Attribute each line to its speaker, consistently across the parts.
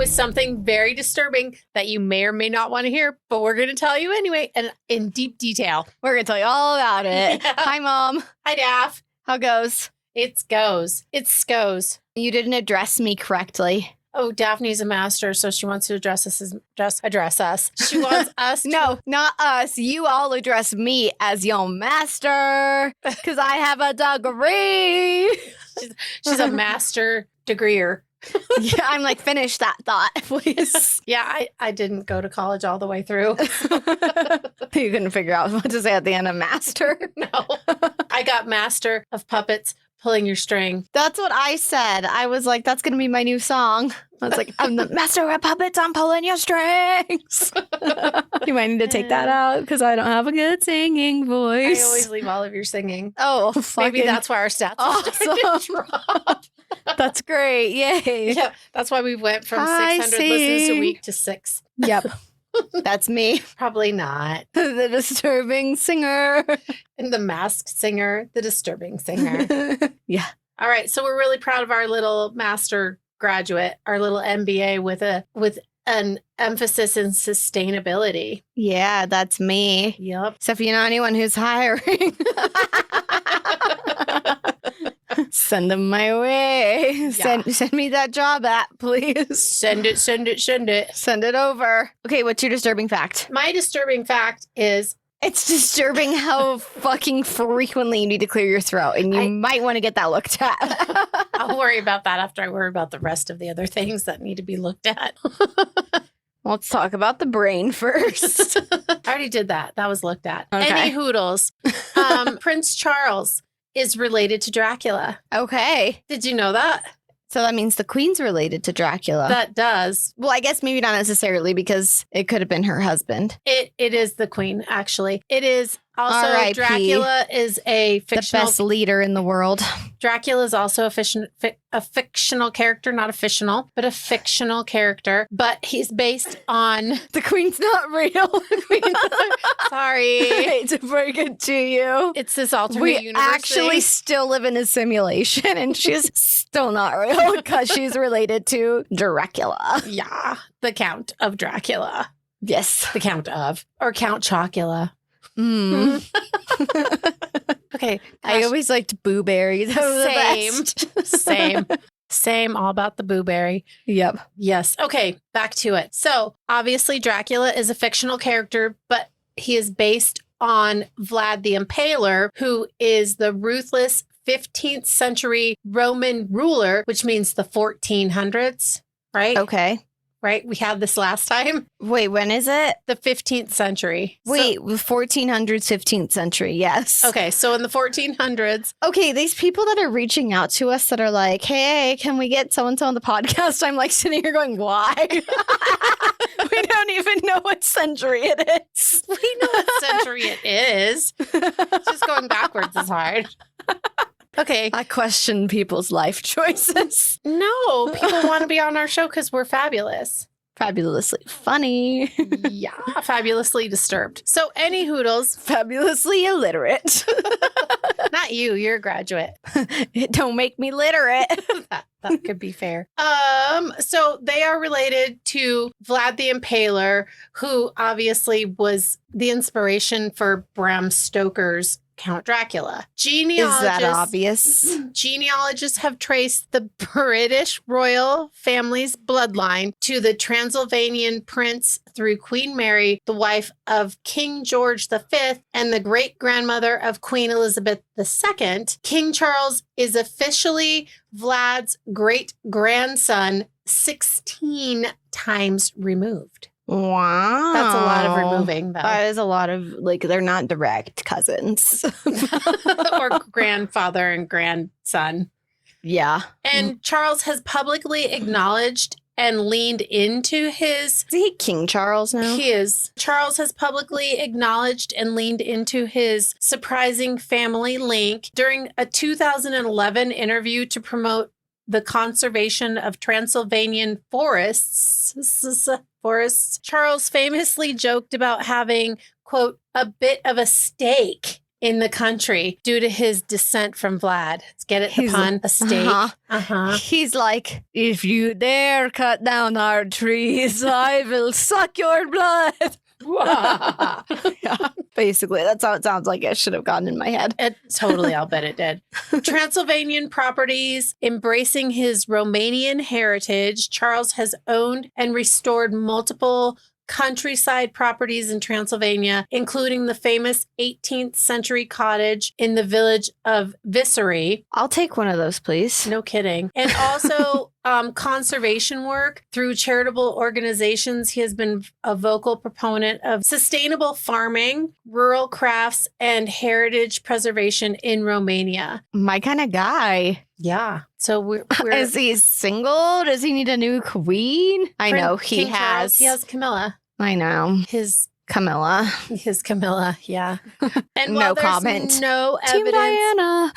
Speaker 1: is something very disturbing that you may or may not want to hear, but we're going to tell you anyway and in deep detail.
Speaker 2: We're going to tell you all about it.
Speaker 1: Yeah.
Speaker 2: Hi, Mom.
Speaker 1: Hi, Daff.
Speaker 2: How goes?
Speaker 1: It goes.
Speaker 2: You didn't address me correctly.
Speaker 1: Oh, Daphne's a master, so she wants to address us. She wants us to...
Speaker 2: No, not us. You all address me as your master because I have a degree.
Speaker 1: She's a master degreer.
Speaker 2: Yeah, I'm like, finish that thought, please.
Speaker 1: Yeah, I didn't go to college all the way through.
Speaker 2: You couldn't figure out what to say at the end of master.
Speaker 1: No. I got master of puppets pulling your string.
Speaker 2: That's what I said. I was like, that's going to be my new song. I was like, I'm the master of puppets. I'm pulling your strings. You might need to take that out because I don't have a good singing voice.
Speaker 1: I always leave all of your singing.
Speaker 2: Oh,
Speaker 1: maybe that's why our stats are starting to drop.
Speaker 2: That's great. Yay.
Speaker 1: Yeah, that's why we went from 600 listens a week to 6.
Speaker 2: Yep. That's me.
Speaker 1: Probably not.
Speaker 2: The disturbing singer.
Speaker 1: And the masked singer, the disturbing singer.
Speaker 2: Yeah.
Speaker 1: All right. So we're really proud of our little master graduate, our little MBA with an emphasis in sustainability.
Speaker 2: Yeah, that's me.
Speaker 1: Yep.
Speaker 2: So if you know anyone who's hiring, send them my way.
Speaker 1: Yeah.
Speaker 2: Send me that job app, please.
Speaker 1: Send it.
Speaker 2: Send it over. Okay, what's your disturbing fact?
Speaker 1: My disturbing fact is
Speaker 2: it's disturbing how fucking frequently you need to clear your throat, and you might want to get that looked at.
Speaker 1: I'll worry about that after I worry about the rest of the other things that need to be looked at.
Speaker 2: Let's talk about the brain first.
Speaker 1: I already did that. That was looked at.
Speaker 2: Okay.
Speaker 1: Any hoodles. Prince Charles is related to Dracula.
Speaker 2: Okay.
Speaker 1: Did you know that?
Speaker 2: So that means the queen's related to Dracula.
Speaker 1: That does.
Speaker 2: Well, I guess maybe not necessarily because it could have been her husband.
Speaker 1: It is the queen, actually. It is also
Speaker 2: R.I.P.
Speaker 1: Dracula is a fictional...
Speaker 2: The best leader in the world.
Speaker 1: Dracula is also a fictional character, not a fictional, but a fictional character. But he's based on...
Speaker 2: The queen's not real.
Speaker 1: Sorry.
Speaker 2: I hate to break it to you.
Speaker 1: It's this alternate
Speaker 2: We
Speaker 1: universe
Speaker 2: actually
Speaker 1: thing.
Speaker 2: still live in a simulation, and she's still not real because she's related to Dracula.
Speaker 1: Yeah, the Count of Dracula.
Speaker 2: Yes.
Speaker 1: The Count of. Or Count Chocula.
Speaker 2: Mm.
Speaker 1: Okay.
Speaker 2: I always liked Boo Berries.
Speaker 1: Same. All about the Boo Berry.
Speaker 2: Yep.
Speaker 1: Yes. Okay. Back to it. So obviously Dracula is a fictional character, but he is based on Vlad the Impaler, who is the ruthless 15th century Roman ruler, which means the 1400s, right?
Speaker 2: Okay.
Speaker 1: Right? We had this last time.
Speaker 2: Wait, when is it?
Speaker 1: The 15th century.
Speaker 2: Wait, 1400s, 15th century. Yes.
Speaker 1: Okay. So in the 1400s.
Speaker 2: Okay, these people that are reaching out to us that are like, hey, can we get so-and-so on the podcast? I'm like sitting here going, why? We don't even know what century it is.
Speaker 1: We know what century it is. Just going backwards is hard. Okay.
Speaker 2: I question people's life choices.
Speaker 1: No, people want to be on our show because we're fabulous.
Speaker 2: Fabulously funny.
Speaker 1: Yeah, fabulously disturbed. So any hoodles.
Speaker 2: Fabulously illiterate.
Speaker 1: Not you, you're a graduate.
Speaker 2: It don't make me literate.
Speaker 1: That could be fair. So they are related to Vlad the Impaler, who obviously was the inspiration for Bram Stoker's Count Dracula.
Speaker 2: Is that obvious?
Speaker 1: Genealogists have traced the British royal family's bloodline to the Transylvanian prince through Queen Mary, the wife of King George V, and the great-grandmother of Queen Elizabeth II. King Charles is officially Vlad's great-grandson 16 times removed.
Speaker 2: Wow.
Speaker 1: That's a lot of removing, though.
Speaker 2: That is a lot of, like, they're not direct cousins.
Speaker 1: Or grandfather and grandson.
Speaker 2: Yeah.
Speaker 1: And Charles has publicly acknowledged and leaned into his...
Speaker 2: Is he King Charles now?
Speaker 1: He is. Charles has publicly acknowledged and leaned into his surprising family link during a 2011 interview to promote the conservation of Transylvanian forests. Charles famously joked about having, quote, a bit of a stake in the country due to his descent from Vlad. Get it? The
Speaker 2: He's
Speaker 1: pun? A stake.
Speaker 2: He's like, if you dare cut down our trees, I will suck your blood. Yeah, basically, that's how it sounds like it should have gotten in my head.
Speaker 1: I'll bet it did. Transylvanian properties. Embracing his Romanian heritage, Charles has owned and restored multiple countryside properties in Transylvania, including the famous 18th century cottage in the village of Visery.
Speaker 2: I'll take one of those, please.
Speaker 1: No kidding. And also conservation work through charitable organizations. He has been a vocal proponent of sustainable farming, rural crafts, and heritage preservation in Romania.
Speaker 2: My kind of guy.
Speaker 1: Yeah. So we're
Speaker 2: Is he single? Does he need a new queen? I know he
Speaker 1: King Charles, he has Camilla.
Speaker 2: I know.
Speaker 1: His
Speaker 2: Camilla.
Speaker 1: Yeah. And
Speaker 2: No
Speaker 1: while there's
Speaker 2: comment.
Speaker 1: no
Speaker 2: Team
Speaker 1: evidence.
Speaker 2: Diana.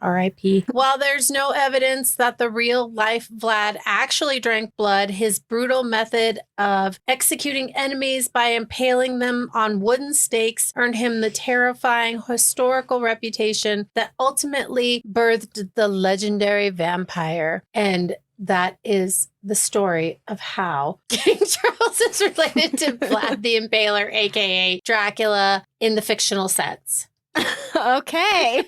Speaker 1: R.I.P. While there's no evidence that the real life Vlad actually drank blood, his brutal method of executing enemies by impaling them on wooden stakes earned him the terrifying historical reputation that ultimately birthed the legendary vampire. And that is the story of how King Charles is related to Vlad the Impaler, a.k.a. Dracula, in the fictional sense.
Speaker 2: Okay.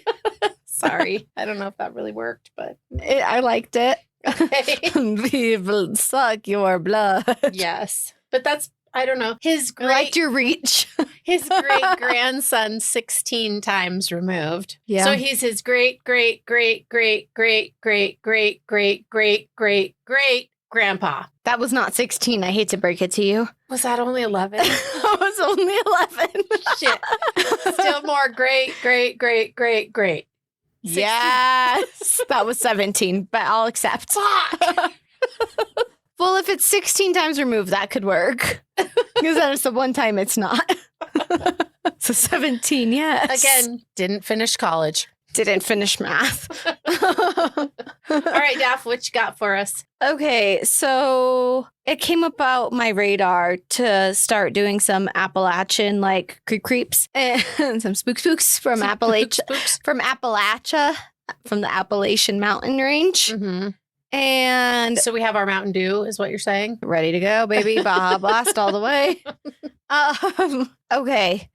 Speaker 1: Sorry. I don't know if that really worked, but
Speaker 2: I liked it.
Speaker 1: okay.
Speaker 2: We will suck your blood.
Speaker 1: Yes. But that's, I don't know, his
Speaker 2: I liked your reach.
Speaker 1: great grandson 16 times removed.
Speaker 2: Yeah.
Speaker 1: So he's his great grandpa.
Speaker 2: That was not 16. I hate to break it to you.
Speaker 1: Was that only 11?
Speaker 2: That was only 11.
Speaker 1: Shit. Still more great. 16.
Speaker 2: Yes. That was 17, but I'll accept.
Speaker 1: Fuck.
Speaker 2: Well, if it's 16 times removed, that could work. Because then it's the one time it's not. So 17, yes.
Speaker 1: Again, didn't finish college.
Speaker 2: Didn't finish math.
Speaker 1: All right, Daph, what you got for us?
Speaker 2: Okay, so it came about my radar to start doing some Appalachian like creeps and some spooks from Appalachia, from the Appalachian mountain range.
Speaker 1: Mm-hmm.
Speaker 2: And
Speaker 1: So we have our Mountain Dew, is what you're saying?
Speaker 2: ready to go, baby. Baja Blast all the way. Okay.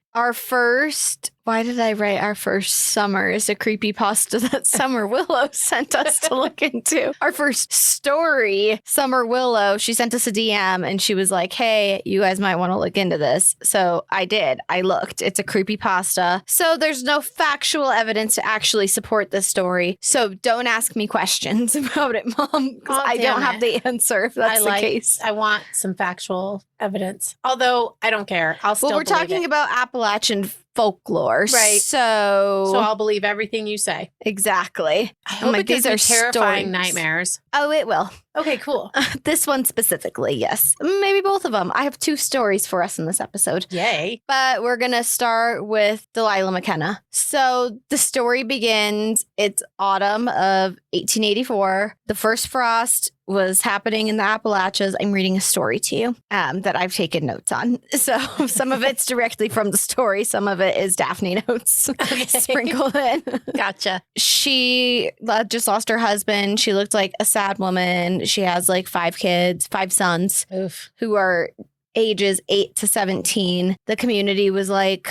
Speaker 2: Why did I write our first summer is a creepypasta that Summer Willow sent us to look into. Our first story, Summer Willow, she sent us a DM and she was like, hey, you guys might want to look into this. So I did. I looked. It's a creepypasta. So there's no factual evidence to actually support this story. So don't ask me questions about it, Mom, because I don't have the answer if that's the case.
Speaker 1: I want some factual evidence. Although I don't care. I'll still
Speaker 2: Well, we're
Speaker 1: believe
Speaker 2: talking
Speaker 1: it.
Speaker 2: about Appalachian folklore.
Speaker 1: Right.
Speaker 2: So
Speaker 1: I'll believe everything you say.
Speaker 2: exactly.
Speaker 1: I hope
Speaker 2: like,
Speaker 1: it gives
Speaker 2: these
Speaker 1: me
Speaker 2: are
Speaker 1: terrifying
Speaker 2: stories.
Speaker 1: nightmares.
Speaker 2: Oh, it will.
Speaker 1: Okay, cool.
Speaker 2: This one specifically, yes. Maybe both of them. I have 2 stories for us in this episode.
Speaker 1: Yay.
Speaker 2: But we're going to start with Delilah McKenna. So the story begins, it's autumn of 1884. The first frost was happening in the Appalachias. I'm reading a story to you that I've taken notes on. So some of it's directly from the story. Some of it is Daphne notes sprinkled in.
Speaker 1: Gotcha.
Speaker 2: She just lost her husband. She looked like a sad woman. She has like 5 kids, 5 sons
Speaker 1: Oof.
Speaker 2: who are ages 8 to 17. The community was like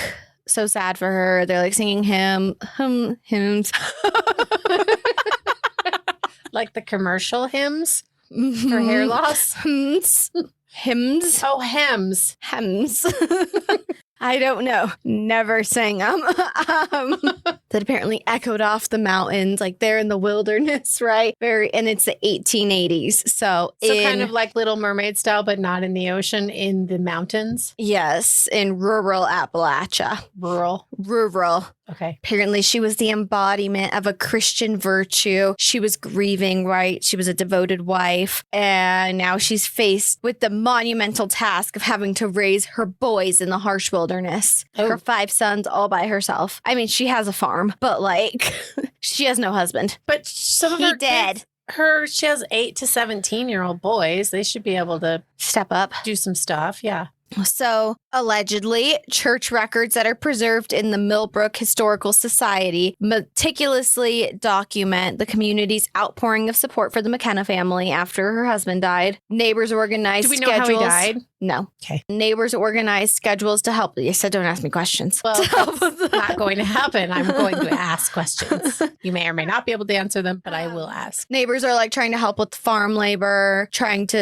Speaker 2: so sad for her. They're like singing hymns.
Speaker 1: Like the commercial hymns for hair loss?
Speaker 2: Hymns.
Speaker 1: Oh, hems.
Speaker 2: Hems. I don't know. Never sang them. That apparently echoed off the mountains, like they're in the wilderness, right? And it's the 1880s. So
Speaker 1: kind of like Little Mermaid style, but not in the ocean, in the mountains.
Speaker 2: Yes, in rural Appalachia. Rural.
Speaker 1: Okay.
Speaker 2: Apparently, she was the embodiment of a Christian virtue. She was grieving, right? She was a devoted wife. And now she's faced with the monumental task of having to raise her boys in the harsh wilderness.
Speaker 1: Oh.
Speaker 2: Her 5 sons all by herself. I mean, she has a farm, but like, she has no husband.
Speaker 1: But some of
Speaker 2: He
Speaker 1: her
Speaker 2: dead.
Speaker 1: kids, she has 8 to 17-year-old boys. They should be able to
Speaker 2: Step up.
Speaker 1: do some stuff. Yeah.
Speaker 2: So, allegedly, church records that are preserved in the Millbrook Historical Society meticulously document the community's outpouring of support for the McKenna family after her husband died. Neighbors organized
Speaker 1: Do we know
Speaker 2: schedules.
Speaker 1: how he died?
Speaker 2: No.
Speaker 1: Okay.
Speaker 2: Neighbors organized schedules to help. You said don't ask me questions.
Speaker 1: Well, that's not going to happen. I'm going to ask questions. You may or may not be able to answer them, but I will ask.
Speaker 2: Neighbors are like trying to help with farm labor, trying to,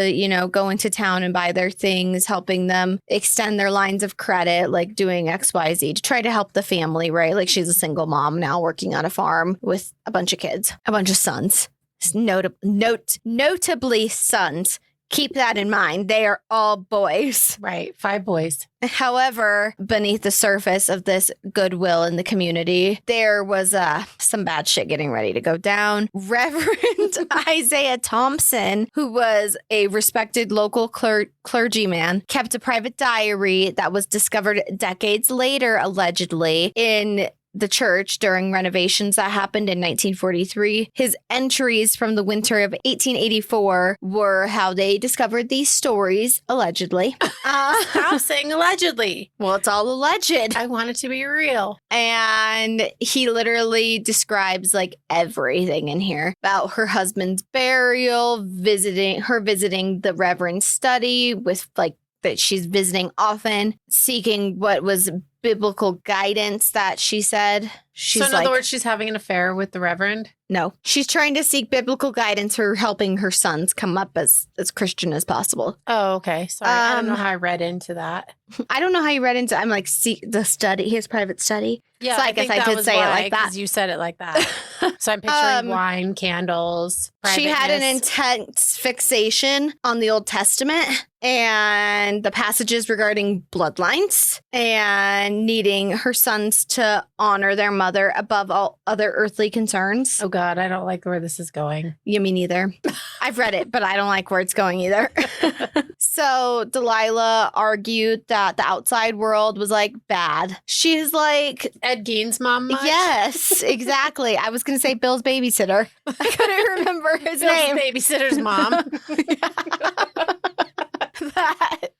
Speaker 2: go into town and buy their things, helping them extend their lines of credit, like doing XYZ to try to help the family, right? Like she's a single mom now working on a farm with a bunch of kids, a bunch of sons. Notably sons. Keep that in mind. They are all boys.
Speaker 1: Right. 5 boys.
Speaker 2: However, beneath the surface of this goodwill in the community, there was some bad shit getting ready to go down. Reverend Isaiah Thompson, who was a respected local clergyman, kept a private diary that was discovered decades later, allegedly, in the church during renovations that happened in 1943. His entries from the winter of 1884 were how they discovered these stories, allegedly.
Speaker 1: Stop saying allegedly.
Speaker 2: Well, it's all alleged.
Speaker 1: I want it to be real.
Speaker 2: And he literally describes like everything in here about her husband's burial, visiting the Reverend's study with like that she's visiting often, seeking what was biblical guidance that she said.
Speaker 1: So in other words, she's having an affair with the Reverend?
Speaker 2: No. She's trying to seek biblical guidance for helping her sons come up as Christian as possible.
Speaker 1: Oh, okay. Sorry. I don't know how I read into that.
Speaker 2: I don't know how you read into I'm like, see the study, his private study.
Speaker 1: Yeah,
Speaker 2: so I guess I did say it like that.
Speaker 1: You said it like that. So I'm picturing wine, candles,
Speaker 2: She had an intense fixation on the Old Testament and the passages regarding bloodlines and needing her sons to honor their mother above all other earthly concerns.
Speaker 1: Oh, God. I don't like where this is going.
Speaker 2: Yeah, me neither. I've read it, but I don't like where it's going either. So Delilah argued that the outside world was like bad. She's like...
Speaker 1: Ed Gein's mom much?
Speaker 2: Yes, exactly. I was going to say Bill's babysitter. I couldn't remember his name.
Speaker 1: Babysitter's mom.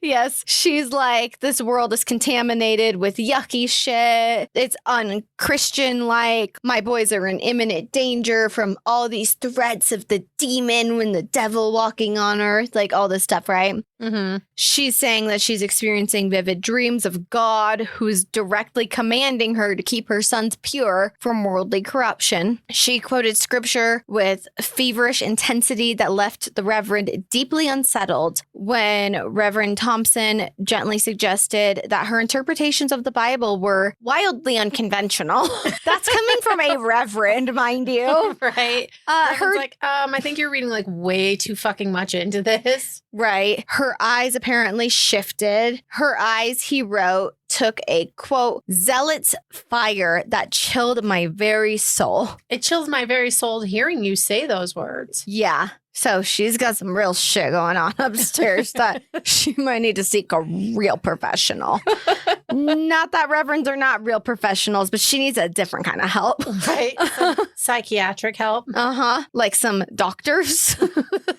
Speaker 2: Yes. She's like, this world is contaminated with yucky shit. It's unchristian like. My boys are in imminent danger from all these threats of the demon when the devil walking on earth, like all this stuff, right?
Speaker 1: Mm-hmm.
Speaker 2: She's saying that she's experiencing vivid dreams of God who's directly commanding her to keep her sons pure from worldly corruption. She quoted scripture with feverish intensity that left the Reverend deeply unsettled when Reverend Thompson gently suggested that her interpretations of the Bible were wildly unconventional. That's coming from a reverend, mind you.
Speaker 1: Right. Her like, I think you're reading like way too fucking much into this.
Speaker 2: Right. Her eyes apparently shifted. Her eyes, he wrote, took a, quote, zealot's fire that chilled my very soul.
Speaker 1: It chills my very soul hearing you say those words.
Speaker 2: Yeah. So she's got some real shit going on upstairs that she might need to seek a real professional. Not that reverends are not real professionals, but she needs a different kind of help.
Speaker 1: Right? Psychiatric help.
Speaker 2: Uh-huh. Like some doctors.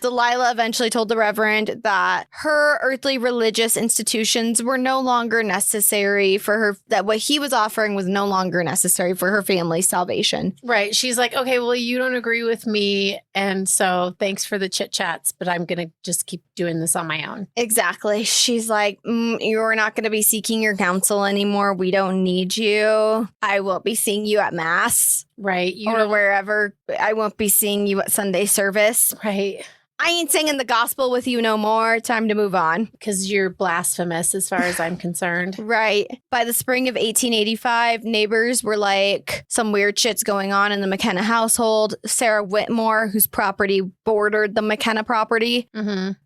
Speaker 2: Delilah eventually told the Reverend that her earthly religious institutions were no longer necessary for her, that what he was offering was no longer necessary for her family's salvation.
Speaker 1: Right. She's like, okay, well, you don't agree with me. And so thanks for the chit chats, but I'm going to just keep doing this on my own.
Speaker 2: Exactly. She's like, you're not going to be seeking your counsel anymore. We don't need you. I won't be seeing you at mass.
Speaker 1: Right.
Speaker 2: Or wherever. I won't be seeing you at Sunday service.
Speaker 1: Right.
Speaker 2: I ain't singing the gospel with you no more. Time to move on.
Speaker 1: Because you're blasphemous as far as I'm concerned.
Speaker 2: Right. By the spring of 1885, neighbors were like, some weird shit's going on in the McKenna household. Sarah Whitmore, whose property bordered the McKenna property,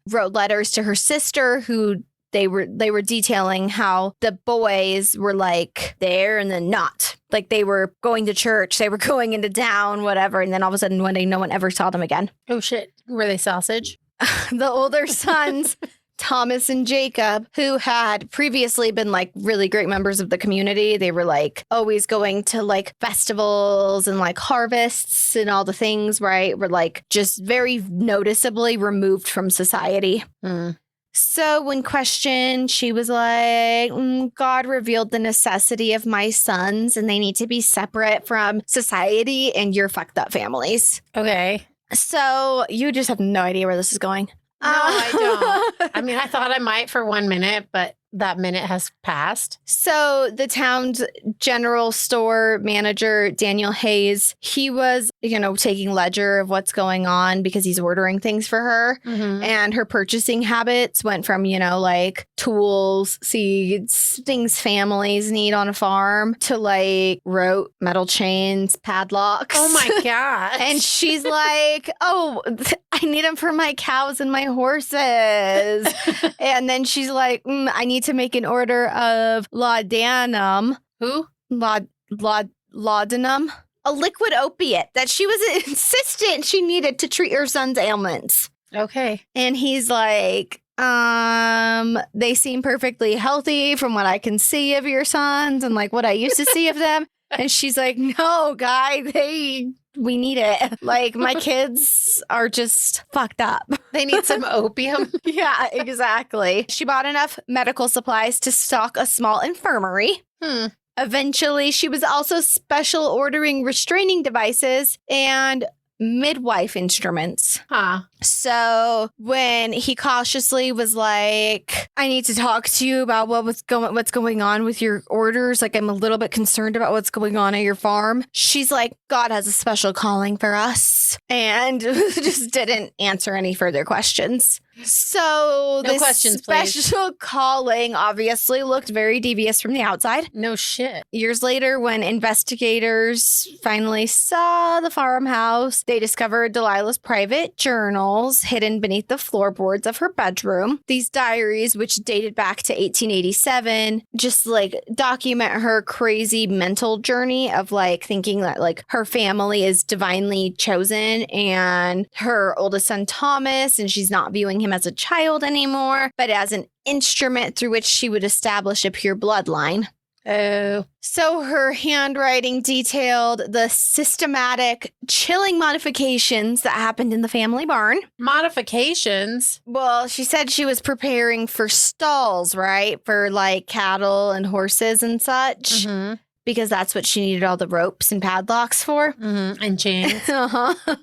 Speaker 2: wrote letters to her sister who they were detailing how the boys were like there and then not. Like they were going to church, they were going into town, whatever. And then all of a sudden one day, no one ever saw them again.
Speaker 1: Oh, shit. Were they sausage?
Speaker 2: The older sons, Thomas and Jacob, who had previously been like really great members of the community. They were like always going to like festivals and like harvests and all the things, right? Were like just very noticeably removed from society. So when questioned, she was like, God revealed the necessity of my sons and they need to be separate from society and your fucked up families.
Speaker 1: Okay.
Speaker 2: So you just have no idea where this is going.
Speaker 1: No, I don't. I mean, I thought I might for 1 minute, but that minute has passed.
Speaker 2: So the town's general store manager, Daniel Hayes, he was, taking ledger of what's going on because he's ordering things for her.
Speaker 1: Mm-hmm.
Speaker 2: And her purchasing habits went from, like tools, seeds, things families need on a farm to like rope, metal chains, padlocks.
Speaker 1: Oh my God.
Speaker 2: And she's like, oh, I need them for my cows and my horses. And then she's like, I need to make an order of laudanum.
Speaker 1: Who?
Speaker 2: Laudanum. A liquid opiate that she was insistent she needed to treat her son's ailments.
Speaker 1: Okay.
Speaker 2: And he's like, they seem perfectly healthy from what I can see of your sons and like what I used to see of them. And she's like, no, guy, we need it. Like, my kids are just fucked up.
Speaker 1: They need some opium.
Speaker 2: Yeah, exactly. She bought enough medical supplies to stock a small infirmary. Eventually, she was also special ordering restraining devices and midwife instruments.
Speaker 1: Huh.
Speaker 2: So when he cautiously was like, I need to talk to you about what's going on with your orders. Like, I'm a little bit concerned about what's going on at your farm. She's like, God has a special calling for us. And just didn't answer any further questions. So
Speaker 1: No
Speaker 2: this
Speaker 1: questions, please.
Speaker 2: special calling obviously looked very devious from the outside.
Speaker 1: No shit.
Speaker 2: Years later, when investigators finally saw the farmhouse, they discovered Delilah's private journals hidden beneath the floorboards of her bedroom. These diaries, which dated back to 1887, just like document her crazy mental journey of like thinking that like her family is divinely chosen and her oldest son Thomas, and she's not viewing him as a child anymore, but as an instrument through which she would establish a pure bloodline.
Speaker 1: Oh.
Speaker 2: So her handwriting detailed the systematic, chilling modifications that happened in the family barn.
Speaker 1: Modifications?
Speaker 2: Well, she said she was preparing for stalls, right? For like cattle and horses and such.
Speaker 1: Mm-hmm.
Speaker 2: Because that's what she needed all the ropes and padlocks for.
Speaker 1: Mm-hmm. And chains.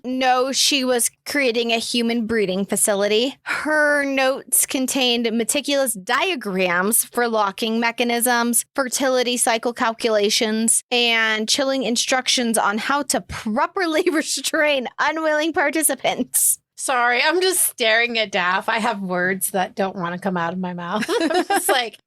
Speaker 2: No, she was creating a human breeding facility. Her notes contained meticulous diagrams for locking mechanisms, fertility cycle calculations, and chilling instructions on how to properly restrain unwilling participants.
Speaker 1: Sorry, I'm just staring at Daff. I have words that don't want to come out of my mouth. I'm just like,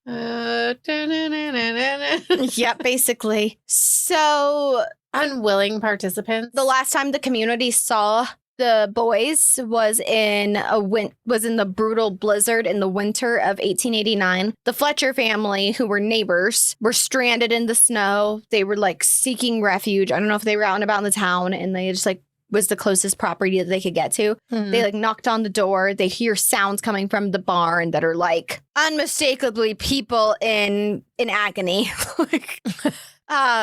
Speaker 2: Yep, basically. So
Speaker 1: unwilling participants.
Speaker 2: the last time the community saw the boys was in the brutal blizzard in the winter of 1889. The Fletcher family, who were neighbors, were stranded in the snow. They were like seeking refuge. I don't know if they were out and about in the town, and they just like was the closest property that they could get to.
Speaker 1: Mm-hmm.
Speaker 2: They like knocked on the door. They hear sounds coming from the barn that are like unmistakably people in agony. Like,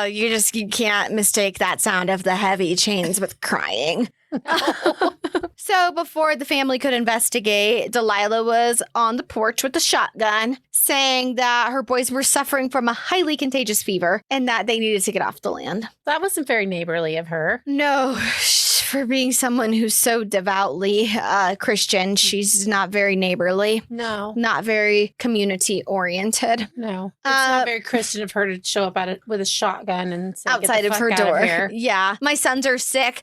Speaker 2: you can't mistake that sound of the heavy chains with crying. So before the family could investigate, Delilah was on the porch with a shotgun saying that her boys were suffering from a highly contagious fever and that they needed to get off the land.
Speaker 1: That wasn't very neighborly of her.
Speaker 2: No, for being someone who's so devoutly Christian, she's not very neighborly.
Speaker 1: No.
Speaker 2: Not very community oriented.
Speaker 1: No. It's not very Christian of her to show up with a shotgun and say,
Speaker 2: Outside
Speaker 1: "Get the
Speaker 2: of her
Speaker 1: fuck out
Speaker 2: door.
Speaker 1: of here."
Speaker 2: Yeah. My sons are sick.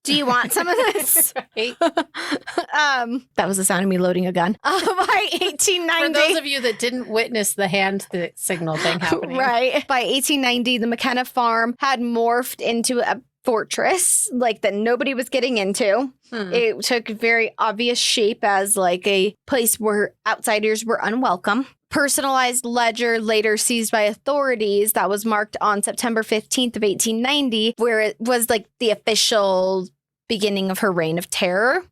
Speaker 2: Do you want some of this?
Speaker 1: Right?
Speaker 2: That was the sound of me loading a gun. By 1890.
Speaker 1: For those of you that didn't witness the hand signal thing happening.
Speaker 2: Right. By 1890, the McKenna farm had morphed into a fortress, like that nobody was getting into. It took very obvious shape as like a place where outsiders were unwelcome. Personalized ledger later seized by authorities that was marked on September 15th of 1890, where it was like the official beginning of her reign of terror.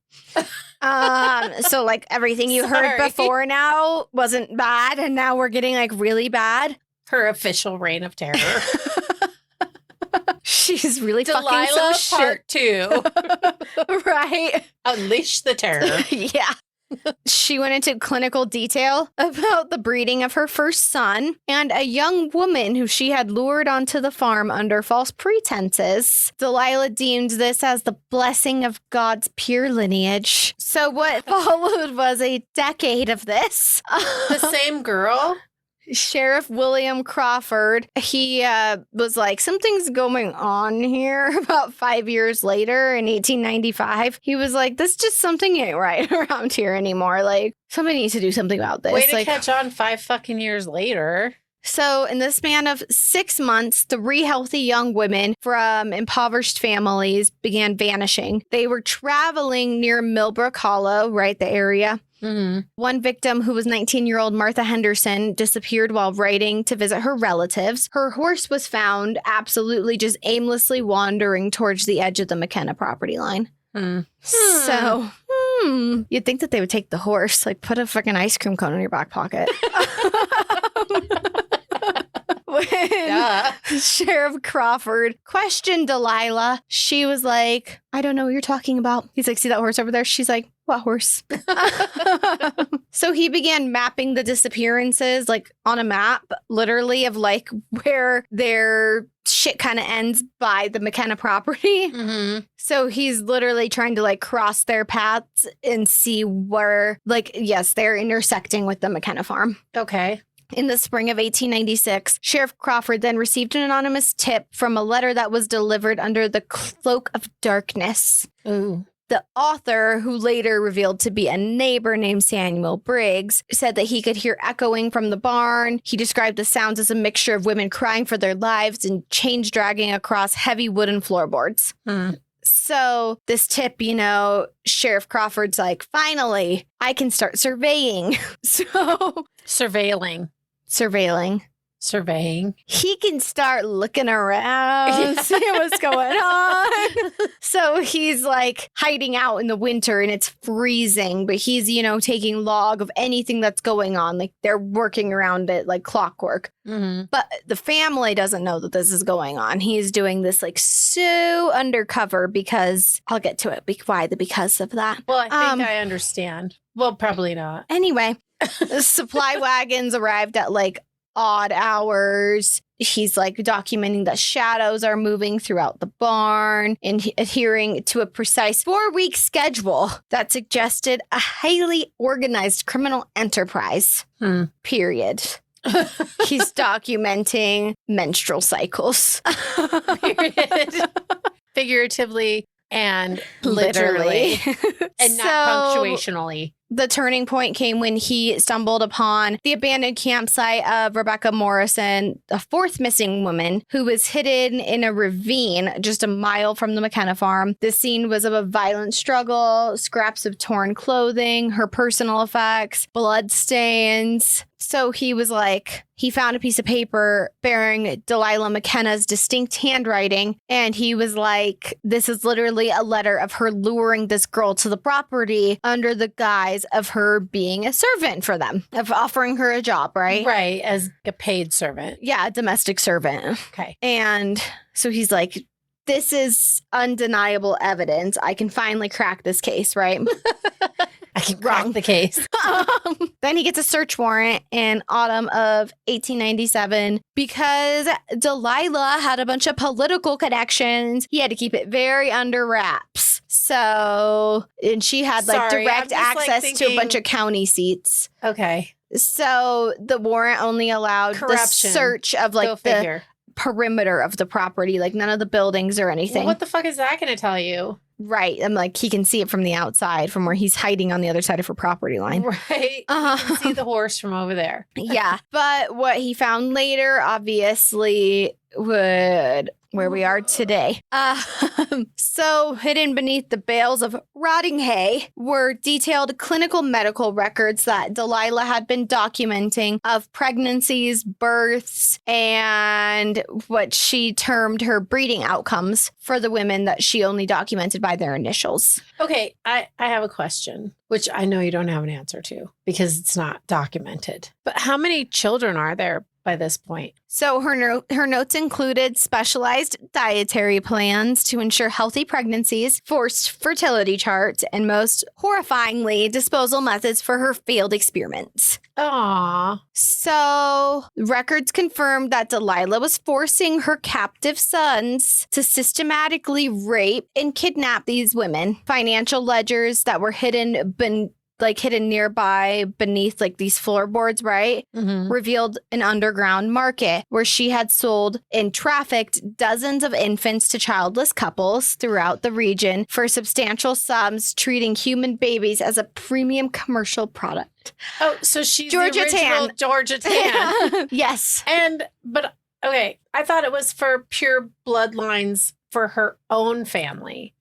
Speaker 2: So like everything you heard before now wasn't bad, and now we're getting like really bad.
Speaker 1: Her official reign of terror.
Speaker 2: She's really
Speaker 1: Delilah
Speaker 2: fucking so
Speaker 1: Part
Speaker 2: shit.
Speaker 1: 2.
Speaker 2: Right.
Speaker 1: Unleash the terror.
Speaker 2: Yeah. She went into clinical detail about the breeding of her first son and a young woman who she had lured onto the farm under false pretenses. Delilah deemed this as the blessing of God's pure lineage. So what followed was a decade of this.
Speaker 1: The same girl?
Speaker 2: Sheriff William Crawford, he was like, something's going on here. About 5 years later in 1895, he was like, this just something ain't right around here anymore. Like, somebody needs to do something about this.
Speaker 1: Way to catch on 5 fucking years later.
Speaker 2: So in the span of 6 months, 3 healthy young women from impoverished families began vanishing. They were traveling near Millbrook Hollow, right, the area.
Speaker 1: Mm-hmm.
Speaker 2: One victim, who was 19-year-old Martha Henderson, disappeared while riding to visit her relatives. Her horse was found absolutely just aimlessly wandering towards the edge of the McKenna property line. So, you'd think that they would take the horse, like put a fucking ice cream cone in your back pocket. When Sheriff Crawford questioned Delilah, she was like, I don't know what you're talking about. He's like, see that horse over there? She's like, what horse? So he began mapping the disappearances, like on a map, literally, of like where their shit kind of ends by the McKenna property.
Speaker 1: Mm-hmm.
Speaker 2: So he's literally trying to like cross their paths and see where, like, yes, they're intersecting with the McKenna farm.
Speaker 1: Okay.
Speaker 2: In the spring of 1896, Sheriff Crawford then received an anonymous tip from a letter that was delivered under the cloak of darkness.
Speaker 1: Ooh.
Speaker 2: The author, who later revealed to be a neighbor named Samuel Briggs, said that he could hear echoing from the barn. He described the sounds as a mixture of women crying for their lives and chains dragging across heavy wooden floorboards. So this tip, you know, Sheriff Crawford's like, finally, I can start surveying.
Speaker 1: Surveilling. Surveying.
Speaker 2: He can start looking around, see what's going on. So he's like hiding out in the winter and it's freezing, but he's, you know, taking log of anything that's going on. Like they're working around it like clockwork.
Speaker 1: Mm-hmm.
Speaker 2: But the family doesn't know that this is going on. He's doing this like so undercover because I'll get to it. Why the because of that?
Speaker 1: Well, I think I understand. Well, probably not.
Speaker 2: Anyway, the supply wagons arrived at like odd hours. He's like documenting that shadows are moving throughout the barn and adhering to a precise 4-week schedule that suggested a highly organized criminal enterprise. Period. He's documenting menstrual cycles.
Speaker 1: Period. Figuratively and literally. And not punctuationally.
Speaker 2: The turning point came when he stumbled upon the abandoned campsite of Rebecca Morrison, a 4th missing woman who was hidden in a ravine just a mile from the McKenna farm. The scene was of a violent struggle, scraps of torn clothing, her personal effects, blood stains. So he was like, he found a piece of paper bearing Delilah McKenna's distinct handwriting. And he was like, this is literally a letter of her luring this girl to the property under the guise of her being a servant for them, of offering her a job, right?
Speaker 1: Right, as a paid servant.
Speaker 2: Yeah, a domestic servant.
Speaker 1: Okay.
Speaker 2: And so he's like, this is undeniable evidence. I can finally crack this case, right?
Speaker 1: I can crack the case.
Speaker 2: Then he gets a search warrant in autumn of 1897 because Delilah had a bunch of political connections. He had to keep it very under wraps. So, and she had like direct access to a bunch of county seats.
Speaker 1: Okay.
Speaker 2: So the warrant only allowed
Speaker 1: Corruption.
Speaker 2: The search of like the perimeter of the property, like none of the buildings or anything.
Speaker 1: Well, what the fuck is that going to tell you?
Speaker 2: Right. I'm like, he can see it from the outside, from where he's hiding on the other side of her property line.
Speaker 1: Right. You can see the horse from over there.
Speaker 2: Yeah. But what he found later, obviously, would where we are today. So hidden beneath the bales of rotting hay were detailed clinical medical records that Delilah had been documenting of pregnancies, births, and what she termed her breeding outcomes for the women that she only documented by their initials.
Speaker 1: Okay, I have a question, which I know you don't have an answer to because it's not documented. But how many children are there by this point.
Speaker 2: So her notes included specialized dietary plans to ensure healthy pregnancies, forced fertility charts, and most horrifyingly, disposal methods for her failed experiments.
Speaker 1: Aww.
Speaker 2: So records confirmed that Delilah was forcing her captive sons to systematically rape and kidnap these women. Financial ledgers that were hidden nearby beneath like these floorboards, right?
Speaker 1: Mm-hmm.
Speaker 2: Revealed an underground market where she had sold and trafficked dozens of infants to childless couples throughout the region for substantial sums, treating human babies as a premium commercial product.
Speaker 1: Oh, so she's
Speaker 2: Georgia
Speaker 1: the original
Speaker 2: Tan.
Speaker 1: Georgia Tan.
Speaker 2: Yes.
Speaker 1: But okay, I thought it was for pure bloodlines for her own family.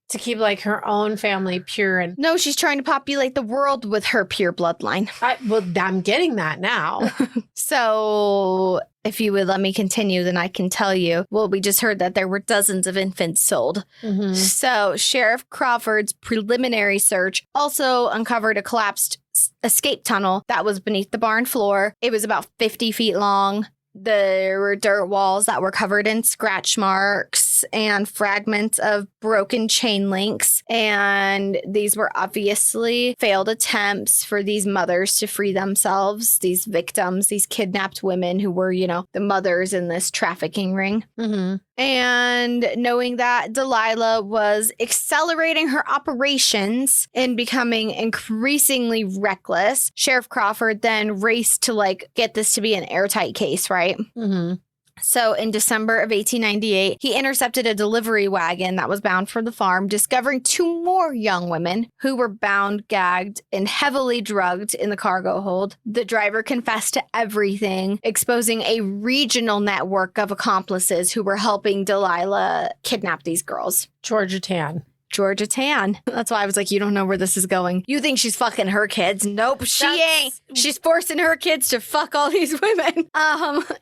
Speaker 1: To keep like her own family pure and
Speaker 2: No, she's trying to populate the world with her pure bloodline.
Speaker 1: I'm getting that now.
Speaker 2: So if you would let me continue, then I can tell you. Well, we just heard that there were dozens of infants sold.
Speaker 1: Mm-hmm.
Speaker 2: So Sheriff Crawford's preliminary search also uncovered a collapsed escape tunnel that was beneath the barn floor. It was about 50 feet long. There were dirt walls that were covered in scratch marks and fragments of broken chain links. And these were obviously failed attempts for these mothers to free themselves, these victims, these kidnapped women who were, the mothers in this trafficking ring.
Speaker 1: Mm-hmm.
Speaker 2: And knowing that Delilah was accelerating her operations and becoming increasingly reckless, Sheriff Crawford then raced to get this to be an airtight case, right?
Speaker 1: Mm-hmm.
Speaker 2: So in December of 1898, he intercepted a delivery wagon that was bound for the farm, discovering 2 more young women who were bound, gagged, and heavily drugged in the cargo hold. The driver confessed to everything, exposing a regional network of accomplices who were helping Delilah kidnap these girls.
Speaker 1: Georgia Tan.
Speaker 2: Georgia Tan. That's why I was like, you don't know where this is going. You think she's fucking her kids. Nope, she ain't. She's forcing her kids to fuck all these women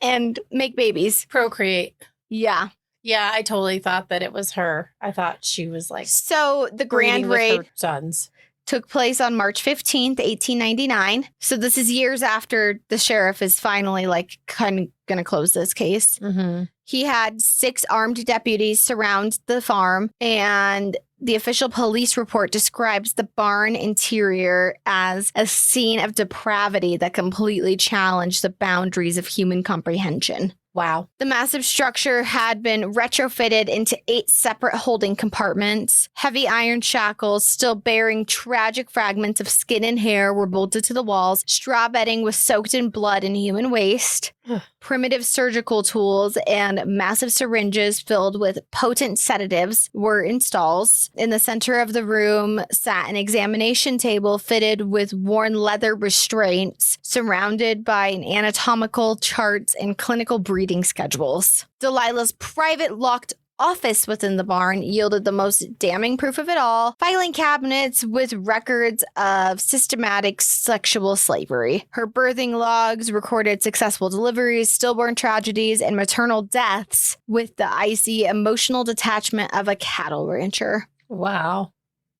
Speaker 2: and make babies.
Speaker 1: Procreate.
Speaker 2: Yeah.
Speaker 1: Yeah, I totally thought that it was her. I thought she was
Speaker 2: So the grand
Speaker 1: breeding with
Speaker 2: raid
Speaker 1: her sons.
Speaker 2: took place on March 15th, 1899. So this is years after the sheriff is finally kind of going to close this case.
Speaker 1: Mm-hmm.
Speaker 2: He had 6 armed deputies surround the farm, and the official police report describes the barn interior as a scene of depravity that completely challenged the boundaries of human comprehension.
Speaker 1: Wow.
Speaker 2: The massive structure had been retrofitted into 8 separate holding compartments. Heavy iron shackles, still bearing tragic fragments of skin and hair, were bolted to the walls. Straw bedding was soaked in blood and human waste. Primitive surgical tools and massive syringes filled with potent sedatives were in stalls. In the center of the room sat an examination table fitted with worn leather restraints, surrounded by anatomical charts and clinical breeding schedules. Delilah's private locked office within the barn yielded the most damning proof of it all: filing cabinets with records of systematic sexual slavery. Her birthing logs recorded successful deliveries, stillborn tragedies, and maternal deaths with the icy emotional detachment of a cattle rancher.
Speaker 1: Wow.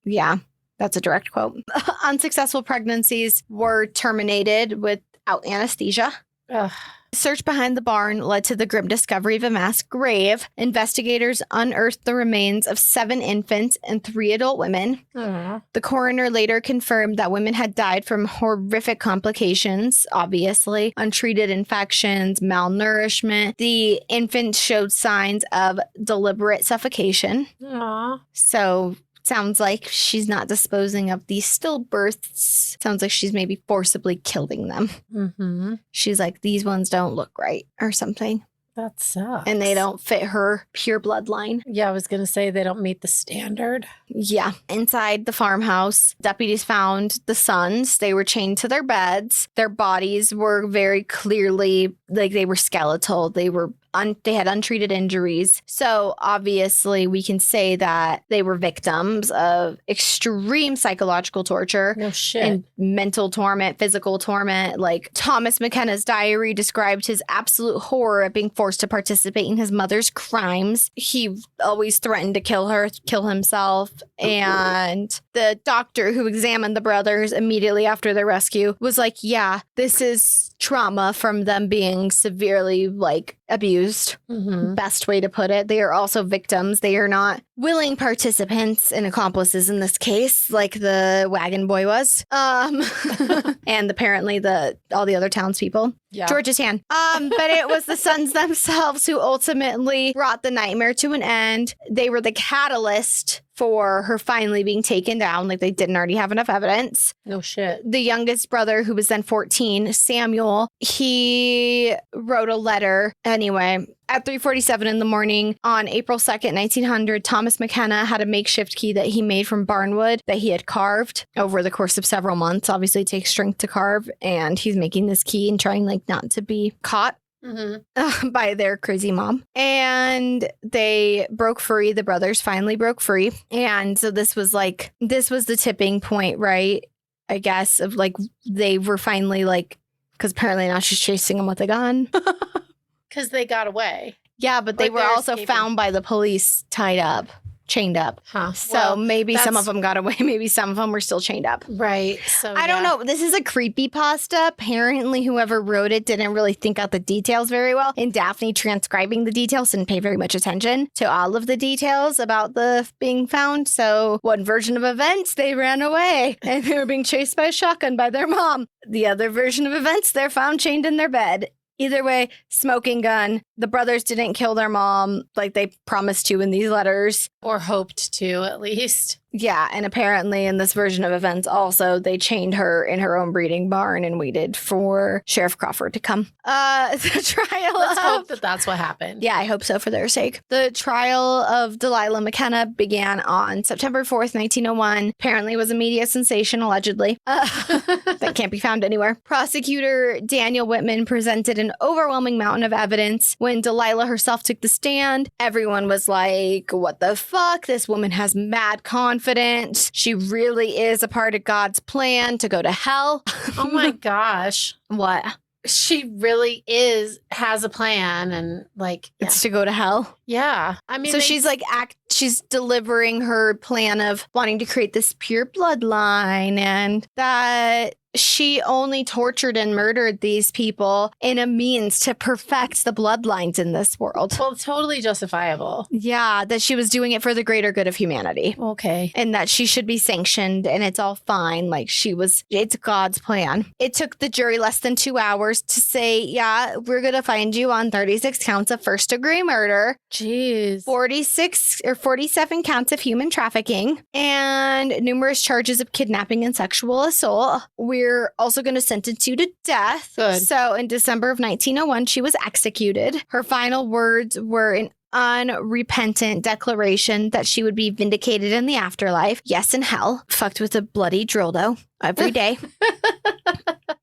Speaker 2: Yeah, that's a direct quote. Unsuccessful pregnancies were terminated without anesthesia.
Speaker 1: Ugh.
Speaker 2: Search behind the barn led to the grim discovery of a mass grave. Investigators unearthed the remains of 7 infants and 3 adult women.
Speaker 1: Aww.
Speaker 2: The coroner later confirmed that women had died from horrific complications, obviously, untreated infections, malnourishment. The infants showed signs of deliberate suffocation.
Speaker 1: Aww.
Speaker 2: So sounds like she's not disposing of these stillbirths. Sounds like she's maybe forcibly killing them.
Speaker 1: Mm-hmm.
Speaker 2: She's like, these ones don't look right or something.
Speaker 1: That sucks.
Speaker 2: And they don't fit her pure bloodline.
Speaker 1: Yeah, I was going to say they don't meet the standard.
Speaker 2: Yeah. Inside the farmhouse, deputies found the sons. They were chained to their beds. Their bodies were very clearly, they were skeletal. They were they had untreated injuries. So obviously we can say that they were victims of extreme psychological torture.
Speaker 1: No shit.
Speaker 2: And mental torment, physical torment. Like Thomas McKenna's diary described his absolute horror at being forced to participate in his mother's crimes. He always threatened to kill her, kill himself. And the doctor who examined the brothers immediately after their rescue was like, yeah, this is trauma from them being severely like abused. Best way to put it. They are also victims. They are not willing participants and accomplices in this case, like the wagon boy was. And apparently all the other townspeople.
Speaker 1: Yeah.
Speaker 2: George's hand. But it was the sons themselves who ultimately brought the nightmare to an end. They were the catalyst for her finally being taken down. Like they didn't already have enough evidence.
Speaker 1: No shit.
Speaker 2: The youngest brother, who was then 14, Samuel, he wrote a letter. Anyway, at 3:47 in the morning on April 2nd, 1900, Thomas McKenna had a makeshift key that he made from barnwood that he had carved over the course of several months. Obviously, it takes strength to carve, and he's making this key and trying like not to be caught. By their crazy mom. And they broke free. The brothers finally broke free. And so this was the tipping point, right? I guess of like, they were finally like, because apparently now she's chasing them with a gun.
Speaker 1: Because they got away.
Speaker 2: Yeah, but they
Speaker 1: Like
Speaker 2: were
Speaker 1: they're
Speaker 2: also
Speaker 1: escaping.
Speaker 2: found by the police tied up, chained up.
Speaker 1: Huh.
Speaker 2: So
Speaker 1: Well,
Speaker 2: maybe some
Speaker 1: that's-
Speaker 2: of them got away. Maybe some of them were still chained up.
Speaker 1: Right. So
Speaker 2: I don't know. This is a creepypasta. Apparently, whoever wrote it didn't really think out the details very well. And Daphne transcribing the details didn't pay very much attention to all of the details about the being found. So one version of events, they ran away and they were being chased by a shotgun by their mom. The other version of events, they're found chained in their bed. Either way, smoking gun. The brothers didn't kill their mom like they promised to in these letters.
Speaker 1: Or hoped to, at least.
Speaker 2: Yeah, and apparently in this version of events also, they chained her in her own breeding barn and waited for Sheriff Crawford to come. The trial
Speaker 1: Let's
Speaker 2: of...
Speaker 1: hope that that's what happened.
Speaker 2: Yeah, I hope so for their sake. The trial of Delilah McKenna began on September 4th, 1901. Apparently it was a media sensation, allegedly. That can't be found anywhere. Prosecutor Daniel Whitman presented an overwhelming mountain of evidence. When Delilah herself took the stand, everyone was like, what the fuck? This woman has mad confidence. She really is a part of God's plan to go to hell.
Speaker 1: Oh my gosh.
Speaker 2: What?
Speaker 1: She really has a plan and like,
Speaker 2: It's to go to hell.
Speaker 1: yeah. I mean,
Speaker 2: So she's like, she's delivering her plan of wanting to create this pure bloodline and that she only tortured and murdered these people in a means to perfect the bloodlines in this world.
Speaker 1: well, totally justifiable.
Speaker 2: Yeah, that she was doing it for the greater good of humanity.
Speaker 1: Okay.
Speaker 2: And that she should be sanctioned and it's all fine. Like it's God's plan. It took the jury less than 2 hours to say, yeah, we're going to find you on 36 counts of first degree murder,
Speaker 1: Jeez.
Speaker 2: 47 counts of human trafficking, and numerous charges of kidnapping and sexual assault. We're also going to sentence you to death.
Speaker 1: Good.
Speaker 2: So in December of 1901, she was executed. Her final words were an unrepentant declaration that she would be vindicated in the afterlife. Yes, in hell. Fucked with a bloody dildo every day.